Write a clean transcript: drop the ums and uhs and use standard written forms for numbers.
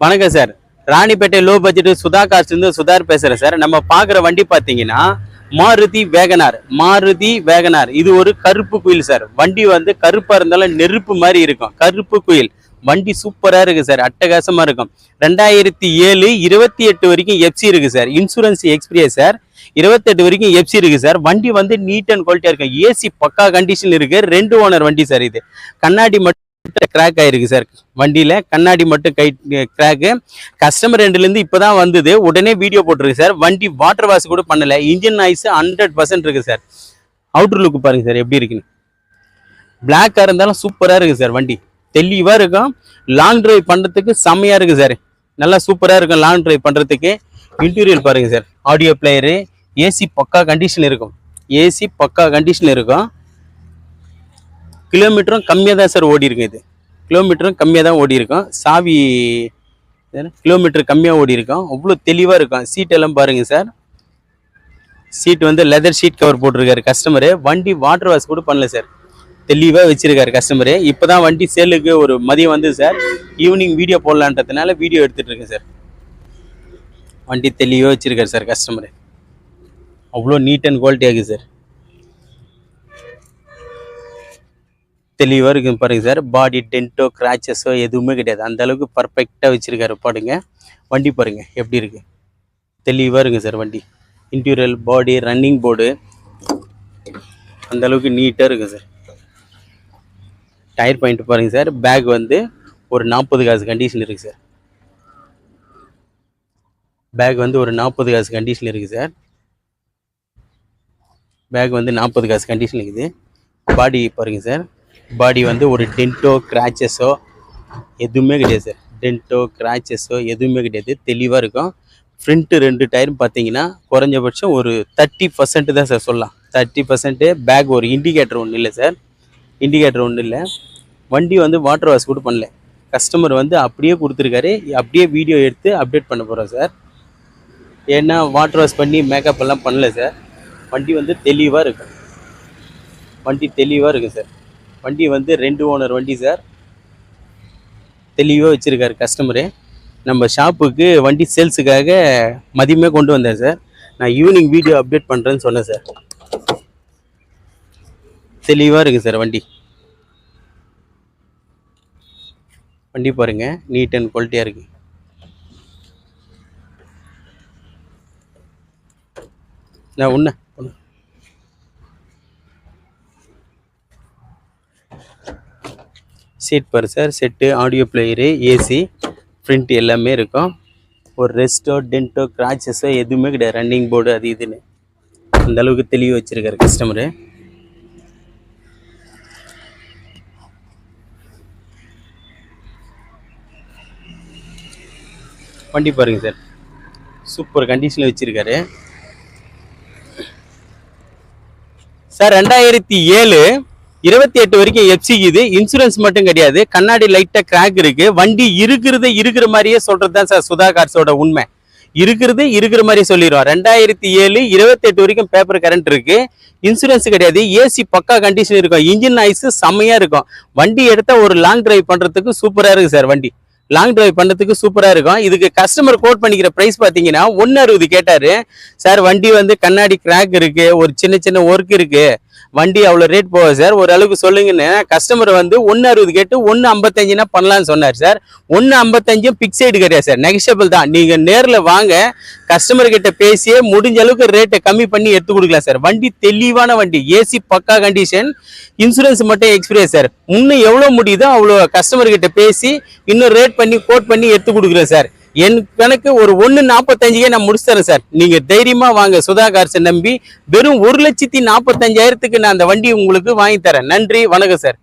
வணக்கம் sir. Ranipet low budget Sudha cars இருந்து சுதார் பேசுறேன் சார். நம்ம பாக்குற வண்டி பாத்தீங்கன்னா மாருதி வேகனார். இது ஒரு கருப்பு குயில் சார். வண்டி வந்து கருப்பா இருந்தாலும் நெருப்பு மாதிரி இருக்கும். கருப்பு குயில் வண்டி சூப்பரா இருக்கு சார். அட்டகாசமா இருக்கும். 2007 28 வரைக்கும் எஃப்சி இருக்கு சார். Insurance experience sir. 28 வரைக்கும் எஃப்சி இருக்கு சார். வண்டி வந்து நீட் அண்ட் குவாலிட்டியா இருக்கும். ஏசி பக்கா கண்டிஷன் இருக்கு. 2 ஓனர் வண்டி சார். இது கண்ணாடி மட்டும் கிராக் ஆயிருக்கு சார். வண்டியில கண்ணாடி மட்டும் கிராக்கு. கஸ்டமர் ரெண்டுல இருந்து இப்பதான் வந்தது. உடனே வீடியோ போட்டிருக்கு சார். வண்டி வாட்டர் வாஷ் கூட பண்ணல. இன்ஜின் நாய்ஸ் 100% இருக்கு சார். அவுட்டர் லுக் பாருங்க சார் எப்படி இருக்குன்னு. பிளாக்கா இருந்தாலும் சூப்பரா இருக்கு சார். வண்டி தெளிவா இருக்கும். லாங் டிரைவ் பண்றதுக்கு செம்மையா இருக்கு சார். நல்லா சூப்பரா இருக்கும் லாங் டிரைவ் பண்றதுக்கு. இன்டீரியர் பாருங்க சார். ஆடியோ பிளேயரு, ஏசி பக்கா கண்டிஷன் இருக்கும். ஏசி பக்கா கண்டிஷன் இருக்கும். கிலோமீட்டரும் கம்மியாக தான் சார் ஓடி இருக்கு. இது கிலோமீட்டரும் கம்மியாக தான் ஓடி இருக்கும். சாவி கிலோமீட்டர் கம்மியாக ஓடி இருக்கும். அவ்வளோ தெளிவாக இருக்கும். சீட் எல்லாம் பாருங்க சார். சீட் வந்து லெதர் ஷீட் கவர் போட்டிருக்காரு கஸ்டமரு. வண்டி வாட்டர் வாஷ் கூட பண்ணல சார். தெளிவாக வச்சிருக்காரு கஸ்டமரு. இப்போதான் வண்டி சேலுக்கு ஒரு மதியம் வந்து சார். ஈவினிங் வீடியோ போடலான்றதுனால வீடியோ எடுத்துட்டு இருக்கேன் சார். வண்டி தெளிவாக வச்சிருக்காரு சார் கஸ்டமரு. அவ்வளோ நீட் அண்ட் குவாலிட்டியாக இருக்குது சார். தெளிவாக இருக்கு பாருங்க சார். பாடி டென்ட்டோ கிராச்சஸோ எதுவுமே கிடையாது. அந்த அளவுக்கு பர்ஃபெக்டாக வச்சிருக்காரு பாருங்க. வண்டி பாருங்க எப்படி இருக்கு. தெளிவாக இருக்கு சார் வண்டி. இன்டீரியர் பாடி ரன்னிங் போர்டு அந்த அளவுக்கு நீட்டாக இருக்கு சார். டயர் பாயிண்ட் பாருங்க சார். பேக் வந்து ஒரு 40 காசு கண்டிஷன் இருக்கு சார். பேக் வந்து ஒரு 40 காசு கண்டிஷன் இருக்கு சார். பேக் வந்து 40 காசு கண்டிஷன் இருக்குது. பாடி பாருங்க சார். பாடி வந்து ஒரு டென்ட்டோ கிராச்சஸோ எதுவுமே கிடையாது சார். டென்ட்டோ கிராச்சஸோ எதுவுமே கிடையாது. தெளிவாக இருக்கும். ஃப்ரண்ட்டு 2 டயரும் பார்த்தீங்கன்னா குறைஞ்சபட்சம் ஒரு 30% தான் சார் சொல்லலாம். 30%. பேக் ஒரு இண்டிகேட்டர் ஒன்றும் இல்லை சார். இண்டிகேட்டர் ஒன்றும் இல்லை. வண்டி வந்து வாட்டர் வாஷ் கூட பண்ணல. கஸ்டமர் வந்து அப்படியே கொடுத்துருக்காரு. அப்படியே வீடியோ எடுத்து அப்டேட் பண்ண போகிறோம் சார். ஏன்னா வாட்டர் வாஷ் பண்ணி மேக்கப் எல்லாம் பண்ணல சார். வண்டி வந்து தெளிவாக இருக்கும். வண்டி தெளிவாக இருக்குது சார். வண்டி வந்து 2 ஓனர் வண்டி சார். தெளிவாக வச்சுருக்காரு கஸ்டமரு. நம்ம ஷாப்புக்கு வண்டி சேல்ஸுக்காக மதியமே கொண்டு வந்தேன் சார். நான் ஈவினிங் வீடியோ அப்டேட் பண்ணுறேன்னு சொன்னேன் சார். தெளிவாக இருக்குது சார் வண்டி. வண்டி பாருங்கள் நீட் அண்ட் குவாலிட்டியாக இருக்குது. நான் ஒன்று சீட் பாரு sir. Set, audio player, AC, front எல்லாமே இருக்கும். ஒரு ரெஸ்ட்டோ டென்ட்டோ கிராச்சஸோ எதுவுமே கிடையாது. ரன்னிங் போர்டு அது இதுன்னு அந்த அளவுக்கு தெளிவு வச்சுருக்காரு கஸ்டமரு. வண்டி பாருங்க சார். சூப்பர் கண்டிஷனில் வச்சுருக்காரு சார். 2007 28 வரைக்கும் எஃப்சி. இது இன்சூரன்ஸ் மட்டும் கிடையாது. கண்ணாடி லைட்டா கிராக் இருக்கு. வண்டி இருக்கிற மாதிரியே சொல்றது தான் சார் சுதா கார்ஸோட உண்மை. இருக்கிற மாதிரியே சொல்லிடுவோம். 2007 28 வரைக்கும் பேப்பர் கரண்ட் இருக்கு. இன்சூரன்ஸ் கிடையாது. ஏசி பக்கா கண்டிஷன் இருக்கும். இன்ஜின் நாய்ஸ் செம்மையா இருக்கும். வண்டி எடுத்தா ஒரு லாங் டிரைவ் பண்றதுக்கு சூப்பரா இருக்கு சார். வண்டி லாங் டிரைவ் பண்ணுறதுக்கு சூப்பராக இருக்கும். இதுக்கு கஸ்டமர் கோட் பண்ணிக்கிற ப்ரைஸ் பார்த்தீங்கன்னா 160 கேட்டாரு சார். வண்டி வந்து கண்ணாடி கிராக் இருக்கு. ஒரு சின்ன ஒர்க் இருக்கு. வண்டி அவ்வளோ ரேட் போகுது சார். ஒரு அளவுக்கு சொல்லுங்கன்னு கஸ்டமர் வந்து 160 கேட்டு 155 பண்ணலான்னு சொன்னார் சார். 155 பிக்சைடு கிடையாது சார். நெகஷியபிள் தான். நீங்கள் நேரில் வாங்க. கஸ்டமர் கிட்ட பேசியே முடிஞ்ச அளவுக்கு ரேட்டை கம்மி பண்ணி எடுத்து கொடுக்கலாம் சார். வண்டி தெளிவான வண்டி. ஏசி பக்கா கண்டிஷன். இன்சூரன்ஸ் மட்டும் எக்ஸ்பீரியன்ஸ் சார். இன்னும் எவ்வளோ முடியுதோ அவ்வளோ கஸ்டமர் கிட்ட பேசி இன்னும் ரேட் பண்ணி கோட் பண்ணி எடுத்து கொடுக்குறேன் சார். என் கணக்கு ஒரு 145 நான் முடிச்சு தரேன் சார். நீங்க தைரியமா வாங்க. சுதா கார்ஸை நம்பி வெறும் 1,45,000 நான் அந்த வண்டி உங்களுக்கு வாங்கி தரேன். நன்றி, வணக்கம் சார்.